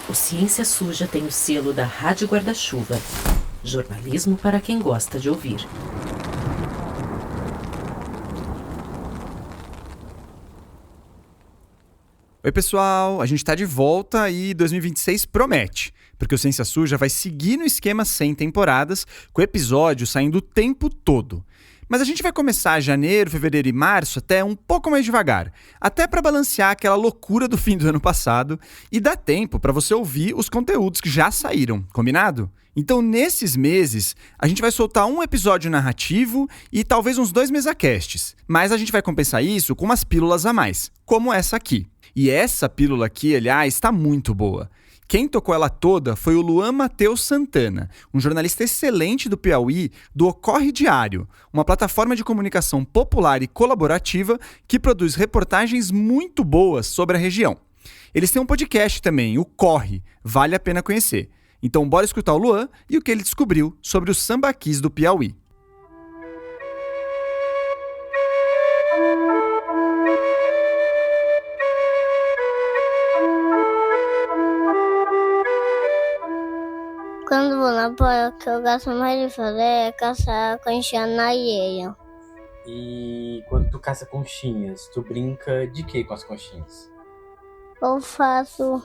O Ciência Suja tem o selo da Rádio Guarda-Chuva. Jornalismo para quem gosta de ouvir. Oi pessoal, a gente tá de volta e 2026 promete, porque o Ciência Suja vai seguir no esquema 100 temporadas, com episódios saindo o tempo todo. Mas a gente vai começar janeiro, fevereiro e março até um pouco mais devagar, até para balancear aquela loucura do fim do ano passado e dar tempo para você ouvir os conteúdos que já saíram, combinado? Então, nesses meses, a gente vai soltar um episódio narrativo e talvez uns 2 mesacasts, mas a gente vai compensar isso com umas pílulas a mais, como essa aqui. E essa pílula aqui, aliás, está muito boa. Quem tocou ela toda foi o Luan Matheus Santana, um jornalista excelente do Piauí, do Ocorre Diário, uma plataforma de comunicação popular e colaborativa que produz reportagens muito boas sobre a região. Eles têm um podcast também, o Corre, vale a pena conhecer. Então bora escutar o Luan e o que ele descobriu sobre os sambaquis do Piauí. Quando vou na praia, o que eu gosto mais de fazer é caçar conchinha na areia. E quando tu caça conchinhas, tu brinca de quê com as conchinhas? Eu faço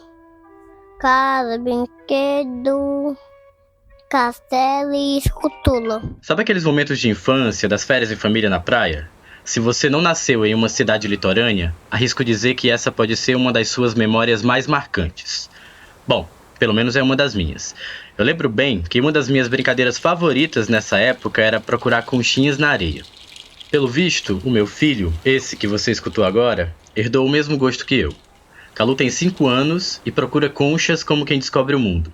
casa, brinquedo, castelo e escultura. Sabe aqueles momentos de infância, das férias em família na praia? Se você não nasceu em uma cidade litorânea, arrisco dizer que essa pode ser uma das suas memórias mais marcantes. Bom, pelo menos é uma das minhas. Eu lembro bem que uma das minhas brincadeiras favoritas nessa época era procurar conchinhas na areia. Pelo visto, o meu filho, esse que você escutou agora, herdou o mesmo gosto que eu. Calu tem 5 anos e procura conchas como quem descobre o mundo.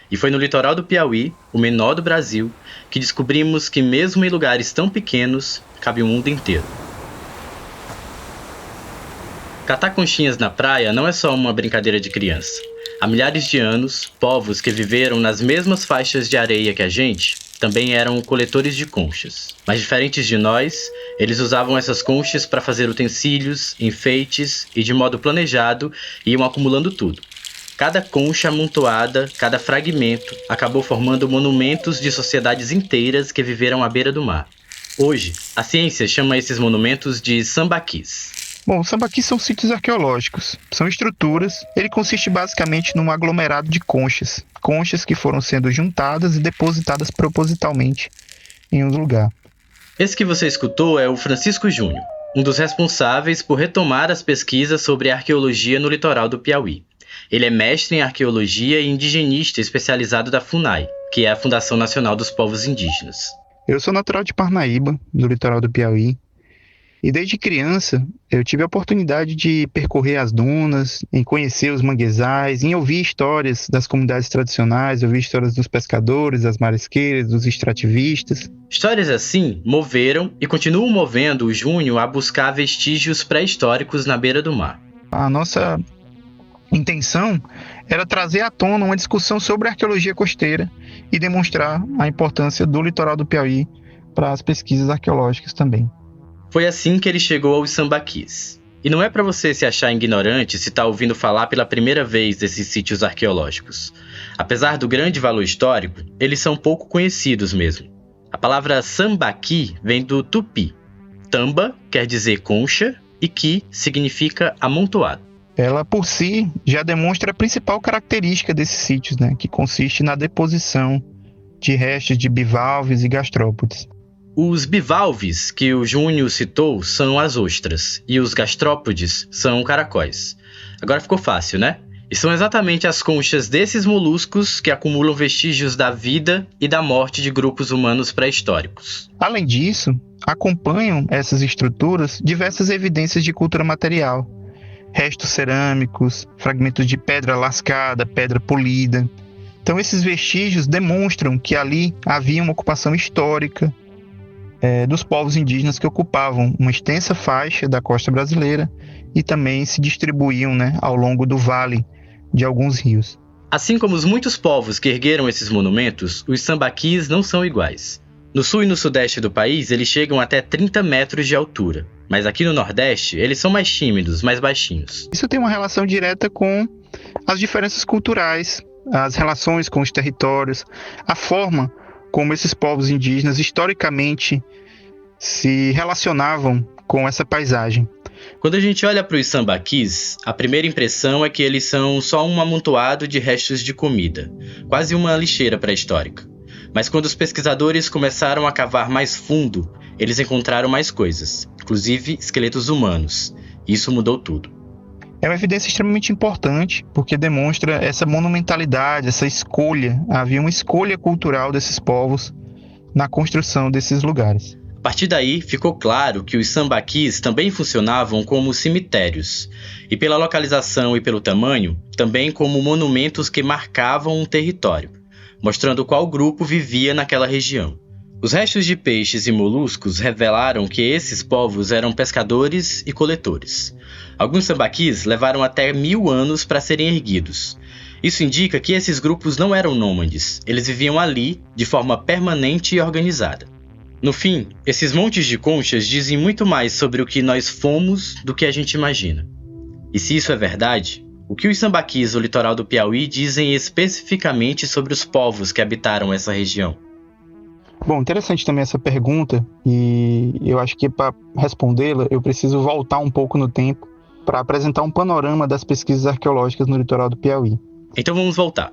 E foi no litoral do Piauí, o menor do Brasil, que descobrimos que mesmo em lugares tão pequenos, cabe o mundo inteiro. Catar conchinhas na praia não é só uma brincadeira de criança. Há milhares de anos, povos que viveram nas mesmas faixas de areia que a gente também eram coletores de conchas. Mas diferentes de nós, eles usavam essas conchas para fazer utensílios, enfeites e, de modo planejado, iam acumulando tudo. Cada concha amontoada, cada fragmento, acabou formando monumentos de sociedades inteiras que viveram à beira do mar. Hoje, a ciência chama esses monumentos de sambaquis. Bom, sambaquis são sítios arqueológicos, são estruturas. Ele consiste basicamente num aglomerado de conchas que foram sendo juntadas e depositadas propositalmente em um lugar. Esse que você escutou é o Francisco Júnior, um dos responsáveis por retomar as pesquisas sobre arqueologia no litoral do Piauí. Ele é mestre em arqueologia e indigenista especializado da FUNAI, que é a Fundação Nacional dos Povos Indígenas. Eu sou natural de Parnaíba, do litoral do Piauí. E desde criança, eu tive a oportunidade de percorrer as dunas, em conhecer os manguezais, em ouvir histórias das comunidades tradicionais, ouvir histórias dos pescadores, das marisqueiras, dos extrativistas. Histórias assim moveram e continuam movendo o Júnior a buscar vestígios pré-históricos na beira do mar. A nossa intenção era trazer à tona uma discussão sobre a arqueologia costeira e demonstrar a importância do litoral do Piauí para as pesquisas arqueológicas também. Foi assim que ele chegou aos sambaquis. E não é para você se achar ignorante se está ouvindo falar pela primeira vez desses sítios arqueológicos. Apesar do grande valor histórico, eles são pouco conhecidos mesmo. A palavra sambaqui vem do tupi. Tamba quer dizer concha e qui significa amontoado. Ela por si já demonstra a principal característica desses sítios, que consiste na deposição de restos de bivalves e gastrópodes. Os bivalves que o Júnior citou são as ostras e os gastrópodes são caracóis. Agora ficou fácil, né? E são exatamente as conchas desses moluscos que acumulam vestígios da vida e da morte de grupos humanos pré-históricos. Além disso, acompanham essas estruturas diversas evidências de cultura material. Restos cerâmicos, fragmentos de pedra lascada, pedra polida. Então esses vestígios demonstram que ali havia uma ocupação histórica dos povos indígenas que ocupavam uma extensa faixa da costa brasileira e também se distribuíam ao longo do vale de alguns rios. Assim como os muitos povos que ergueram esses monumentos, os sambaquis não são iguais. No sul e no sudeste do país, eles chegam até 30 metros de altura, mas aqui no nordeste, eles são mais tímidos, mais baixinhos. Isso tem uma relação direta com as diferenças culturais, as relações com os territórios, a forma como esses povos indígenas historicamente se relacionavam com essa paisagem. Quando a gente olha para os sambaquis, a primeira impressão é que eles são só um amontoado de restos de comida, quase uma lixeira pré-histórica. Mas quando os pesquisadores começaram a cavar mais fundo, eles encontraram mais coisas, inclusive esqueletos humanos. Isso mudou tudo. É uma evidência extremamente importante, porque demonstra essa monumentalidade, essa escolha. Havia uma escolha cultural desses povos na construção desses lugares. A partir daí, ficou claro que os sambaquis também funcionavam como cemitérios, e pela localização e pelo tamanho, também como monumentos que marcavam um território, mostrando qual grupo vivia naquela região. Os restos de peixes e moluscos revelaram que esses povos eram pescadores e coletores. Alguns sambaquis levaram até 1000 anos para serem erguidos. Isso indica que esses grupos não eram nômades, eles viviam ali de forma permanente e organizada. No fim, esses montes de conchas dizem muito mais sobre o que nós fomos do que a gente imagina. E se isso é verdade, o que os sambaquis do litoral do Piauí dizem especificamente sobre os povos que habitaram essa região? Bom, interessante também essa pergunta, e eu acho que para respondê-la eu preciso voltar um pouco no tempo para apresentar um panorama das pesquisas arqueológicas no litoral do Piauí. Então vamos voltar.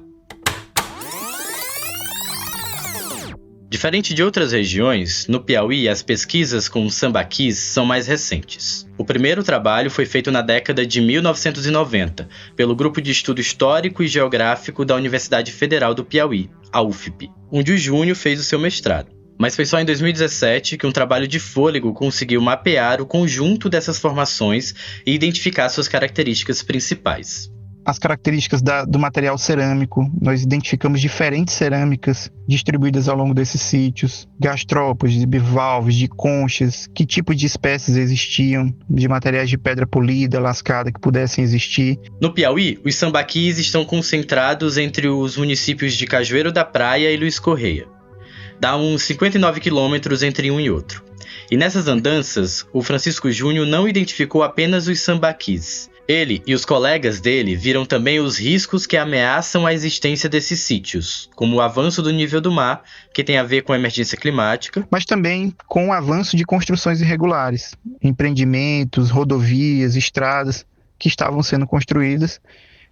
Diferente de outras regiões, no Piauí as pesquisas com sambaquis são mais recentes. O primeiro trabalho foi feito na década de 1990, pelo Grupo de Estudo Histórico e Geográfico da Universidade Federal do Piauí, a UFP, onde o Júnior fez o seu mestrado. Mas foi só em 2017 que um trabalho de fôlego conseguiu mapear o conjunto dessas formações e identificar suas características principais. As características do material cerâmico, nós identificamos diferentes cerâmicas distribuídas ao longo desses sítios, gastrópodes, de bivalves, de conchas, que tipo de espécies existiam, de materiais de pedra polida, lascada que pudessem existir. No Piauí, os sambaquis estão concentrados entre os municípios de Cajueiro da Praia e Luiz Correia. Dá uns 59 quilômetros entre um e outro. E nessas andanças, o Francisco Júnior não identificou apenas os sambaquis. Ele e os colegas dele viram também os riscos que ameaçam a existência desses sítios, como o avanço do nível do mar, que tem a ver com a emergência climática, mas também com o avanço de construções irregulares, empreendimentos, rodovias, estradas que estavam sendo construídas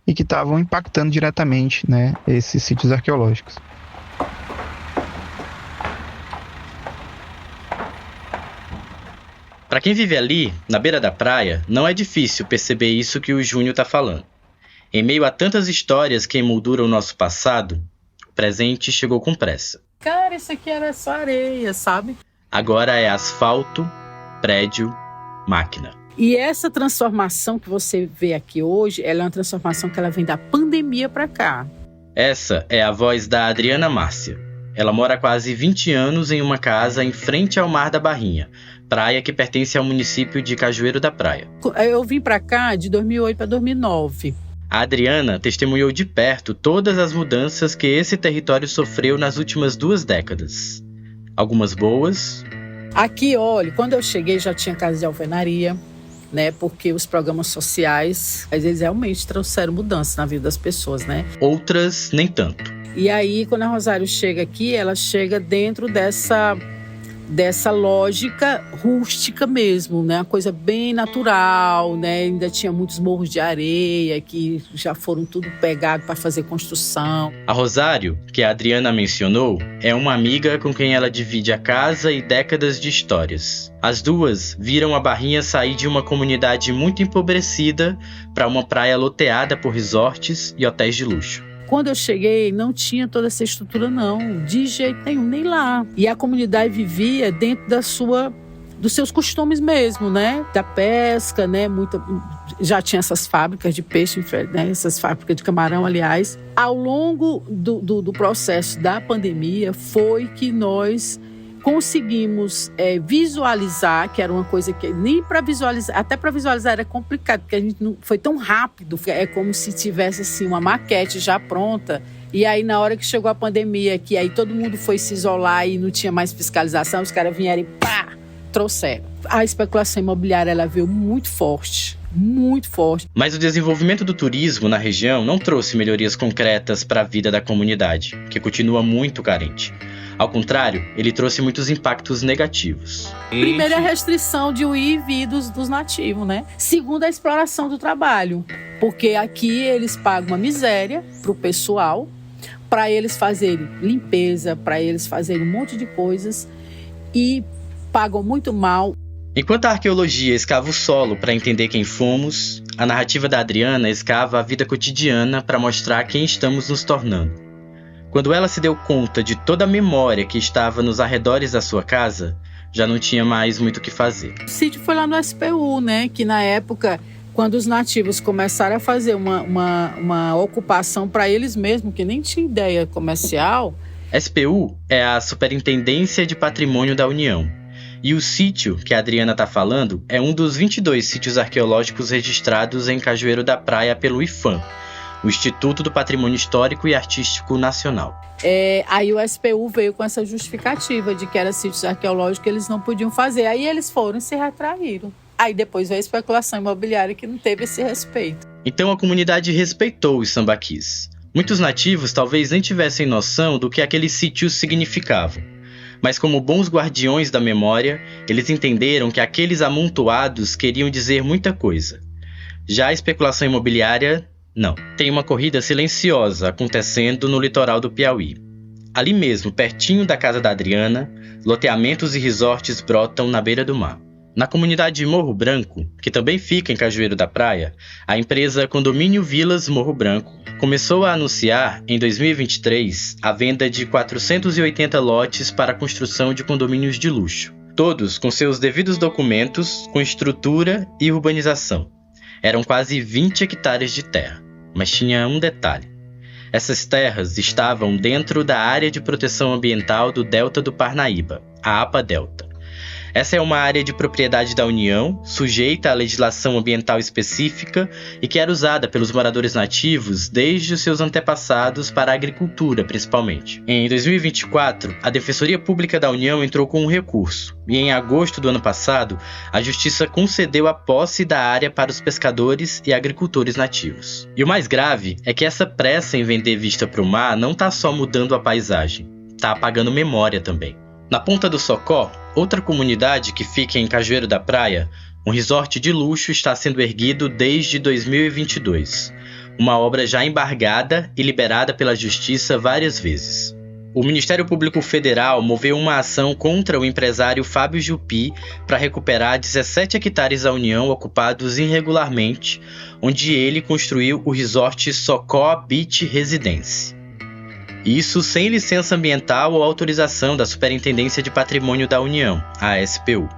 e que estavam impactando diretamente, esses sítios arqueológicos. Para quem vive ali, na beira da praia, não é difícil perceber isso que o Júnior está falando. Em meio a tantas histórias que emolduram o nosso passado, o presente chegou com pressa. Cara, isso aqui era só areia, sabe? Agora é asfalto, prédio, máquina. E essa transformação que você vê aqui hoje, ela é uma transformação que ela vem da pandemia para cá. Essa é a voz da Adriana Márcia. Ela mora há quase 20 anos em uma casa em frente ao Mar da Barrinha, praia que pertence ao município de Cajueiro da Praia. Eu vim para cá de 2008 para 2009. A Adriana testemunhou de perto todas as mudanças que esse território sofreu nas últimas 2 décadas. Algumas boas. Aqui, olha, quando eu cheguei já tinha casa de alvenaria, porque os programas sociais, às vezes, realmente trouxeram mudança na vida das pessoas, Outras, nem tanto. E aí, quando a Rosário chega aqui, ela chega dentro dessa lógica rústica mesmo, uma coisa bem natural, Ainda tinha muitos morros de areia que já foram tudo pegados para fazer construção. A Rosário, que a Adriana mencionou, é uma amiga com quem ela divide a casa e décadas de histórias. As duas viram a Barrinha sair de uma comunidade muito empobrecida para uma praia loteada por resorts e hotéis de luxo. Quando eu cheguei, não tinha toda essa estrutura, não. De jeito nenhum, nem lá. E a comunidade vivia dentro dos seus costumes mesmo, Da pesca, já tinha essas fábricas de peixe, essas fábricas de camarão, aliás. Ao longo do processo da pandemia, foi que nós conseguimos visualizar, que era uma coisa que nem para visualizar, até para visualizar era complicado, porque a gente não foi tão rápido. É como se tivesse assim, uma maquete já pronta. E aí, na hora que chegou a pandemia, que aí todo mundo foi se isolar e não tinha mais fiscalização, os caras vieram e trouxeram. A especulação imobiliária ela veio muito forte, muito forte. Mas o desenvolvimento do turismo na região não trouxe melhorias concretas para a vida da comunidade, que continua muito carente. Ao contrário, ele trouxe mumuitos impactos negativos. Primeiro, a restrição de ir e vir dos nativos, né? Segundo, a exploração do trabalho, porque aqui eles pagam uma miséria pro pessoal, para eles fazerem limpeza, para eles fazerem um monte de coisas, e pagam muito mal. Enquanto a arqueologia escava o solo para entender quem fomos, a narrativa da Adriana escava a vida cotidiana para mostrar quem estamos nos tornando. Quando ela se deu conta de toda a memória que estava nos arredores da sua casa, já não tinha mais muito o que fazer. O sítio foi lá no SPU, né? Que na época, quando os nativos começaram a fazer uma ocupação para eles mesmos, que nem tinha ideia comercial. SPU é a Superintendência de Patrimônio da União. E o sítio que a Adriana está falando é um dos 22 sítios arqueológicos registrados em Cajueiro da Praia pelo IPHAN, o Instituto do Patrimônio Histórico e Artístico Nacional. Aí o SPU veio com essa justificativa de que era sítios arqueológicos que eles não podiam fazer. Aí eles foram e se retraíram. Aí depois veio a especulação imobiliária que não teve esse respeito. Então a comunidade respeitou os sambaquis. Muitos nativos talvez nem tivessem noção do que aqueles sítios significavam. Mas como bons guardiões da memória, eles entenderam que aqueles amontoados queriam dizer muita coisa. Já a especulação imobiliária, não. Tem uma corrida silenciosa acontecendo no litoral do Piauí. Ali mesmo, pertinho da casa da Adriana, loteamentos e resorts brotam na beira do mar. Na comunidade de Morro Branco, que também fica em Cajueiro da Praia, a empresa Condomínio Vilas Morro Branco começou a anunciar, em 2023, a venda de 480 lotes para a construção de condomínios de luxo, todos com seus devidos documentos, com estrutura e urbanização. Eram quase 20 hectares de terra, mas tinha um detalhe. Essas terras estavam dentro da Área de Proteção Ambiental do Delta do Parnaíba, a APA Delta. Essa é uma área de propriedade da União, sujeita à legislação ambiental específica e que era usada pelos moradores nativos desde os seus antepassados para a agricultura, principalmente. Em 2024, a Defensoria Pública da União entrou com um recurso e, em agosto do ano passado, a Justiça concedeu a posse da área para os pescadores e agricultores nativos. E o mais grave é que essa pressa em vender vista para o mar não está só mudando a paisagem, está apagando memória também. Na Ponta do Socó, outra comunidade que fica em Cajueiro da Praia, um resort de luxo está sendo erguido desde 2022, uma obra já embargada e liberada pela Justiça várias vezes. O Ministério Público Federal moveu uma ação contra o empresário Fábio Jupi para recuperar 17 hectares da União ocupados irregularmente, onde ele construiu o resort Socó Beach Residence. Isso sem licença ambiental ou autorização da Superintendência de Patrimônio da União, a SPU.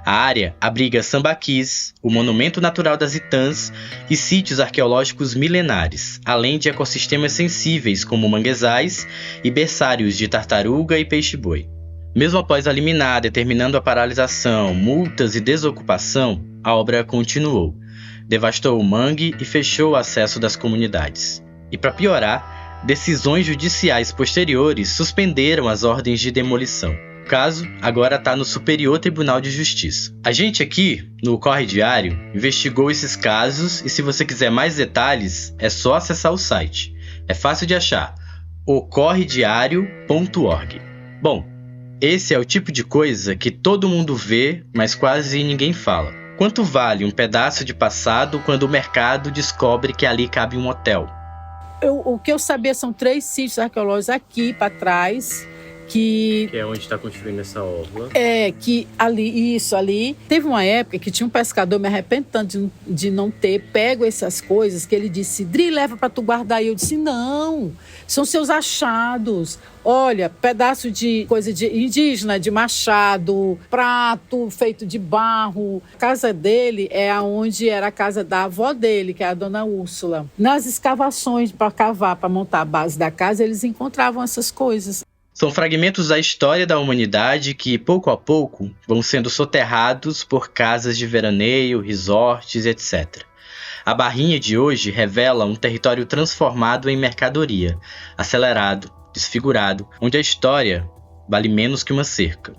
A área abriga sambaquis, o Monumento Natural das Itãs e sítios arqueológicos milenares, além de ecossistemas sensíveis como manguezais e berçários de tartaruga e peixe-boi. Mesmo após a liminar determinando a paralisação, multas e desocupação, a obra continuou, devastou o mangue e fechou o acesso das comunidades. E para piorar, decisões judiciais posteriores suspenderam as ordens de demolição. O caso agora está no Superior Tribunal de Justiça. A gente aqui, no Corre Diário, investigou esses casos e se você quiser mais detalhes, é só acessar o site. É fácil de achar, ocorrediario.org. Bom, esse é o tipo de coisa que todo mundo vê, mas quase ninguém fala. Quanto vale um pedaço de passado quando o mercado descobre que ali cabe um hotel? O que eu sabia são 3 sítios arqueológicos aqui para trás, que é onde está construindo essa orla. Que ali. Teve uma época que tinha um pescador, me arrependo tanto de não ter pego essas coisas, que ele disse, Dri, leva para tu guardar. E eu disse, não, são seus achados. Olha, pedaço de coisa de indígena, de machado, prato feito de barro. A casa dele é onde era a casa da avó dele, que é a dona Úrsula. Nas escavações para cavar, para montar a base da casa, eles encontravam essas coisas. São fragmentos da história da humanidade que, pouco a pouco, vão sendo soterrados por casas de veraneio, resorts, etc. A Barrinha de hoje revela um território transformado em mercadoria, acelerado, desfigurado, onde a história vale menos que uma cerca.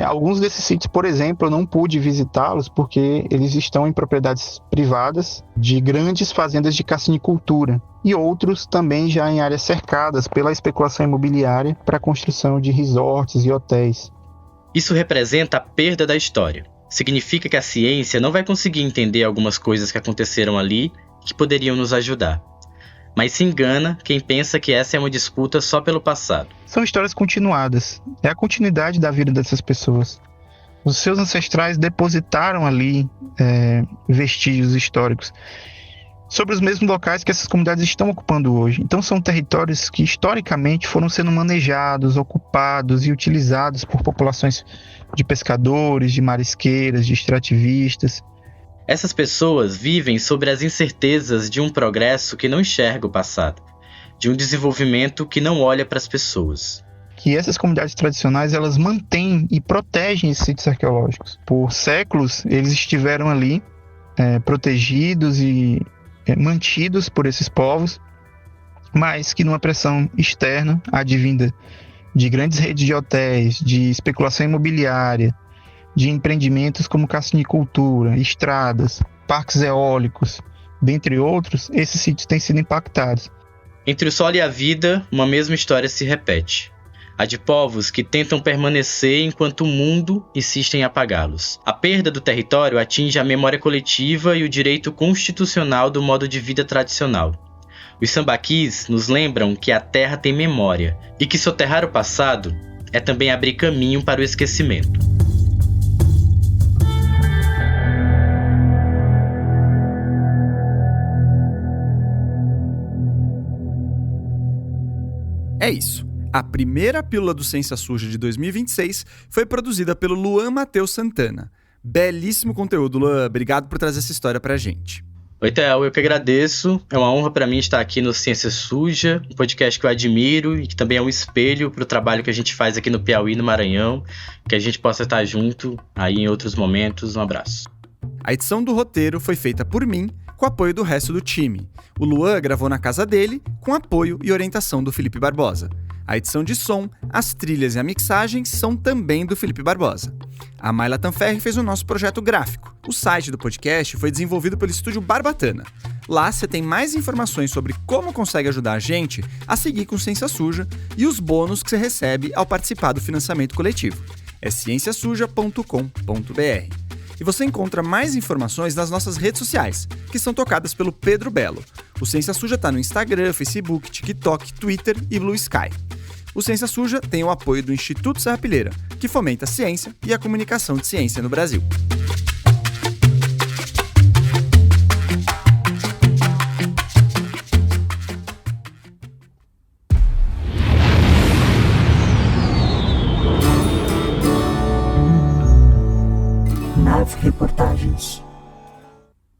Alguns desses sítios, por exemplo, eu não pude visitá-los porque eles estão em propriedades privadas de grandes fazendas de cassinicultura, e outros também já em áreas cercadas pela especulação imobiliária para a construção de resorts e hotéis. Isso representa a perda da história. Significa que a ciência não vai conseguir entender algumas coisas que aconteceram ali que poderiam nos ajudar. Mas se engana quem pensa que essa é uma disputa só pelo passado. São histórias continuadas. É a continuidade da vida dessas pessoas. Os seus ancestrais depositaram ali vestígios históricos sobre os mesmos locais que essas comunidades estão ocupando hoje. Então são territórios que historicamente foram sendo manejados, ocupados e utilizados por populações de pescadores, de marisqueiras, de extrativistas. Essas pessoas vivem sobre as incertezas de um progresso que não enxerga o passado, de um desenvolvimento que não olha para as pessoas. Que essas comunidades tradicionais, elas mantêm e protegem esses sítios arqueológicos. Por séculos, eles estiveram ali, protegidos e mantidos por esses povos, mas que numa pressão externa, advinda de grandes redes de hotéis, de especulação imobiliária, de empreendimentos como cassinicultura, estradas, parques eólicos, dentre outros, esses sítios têm sido impactados. Entre o sol e a vida, uma mesma história se repete. A de povos que tentam permanecer enquanto o mundo insiste em apagá-los. A perda do território atinge a memória coletiva e o direito constitucional do modo de vida tradicional. Os sambaquis nos lembram que a terra tem memória e que soterrar o passado é também abrir caminho para o esquecimento. É isso. A primeira pílula do Ciência Suja de 2026 foi produzida pelo Luan Matheus Santana. Belíssimo conteúdo, Luan. Obrigado por trazer essa história pra gente. Oi, Theo, eu que agradeço. É uma honra para mim estar aqui no Ciência Suja, um podcast que eu admiro e que também é um espelho para o trabalho que a gente faz aqui no Piauí, no Maranhão. Que a gente possa estar junto aí em outros momentos. Um abraço. A edição do roteiro foi feita por mim, com apoio do resto do time. O Luan gravou na casa dele, com apoio e orientação do Felipe Barbosa. A edição de som, as trilhas e a mixagem são também do Felipe Barbosa. A Mayla Tanferri fez o nosso projeto gráfico. O site do podcast foi desenvolvido pelo Estúdio Barbatana. Lá você tem mais informações sobre como consegue ajudar a gente a seguir com Ciência Suja e os bônus que você recebe ao participar do financiamento coletivo. É cienciasuja.com.br. E você encontra mais informações nas nossas redes sociais, que são tocadas pelo Pedro Belo. O Ciência Suja está no Instagram, Facebook, TikTok, Twitter e Blue Sky. O Ciência Suja tem o apoio do Instituto Serrapilheira, que fomenta a ciência e a comunicação de ciência no Brasil. Nave Reportagens.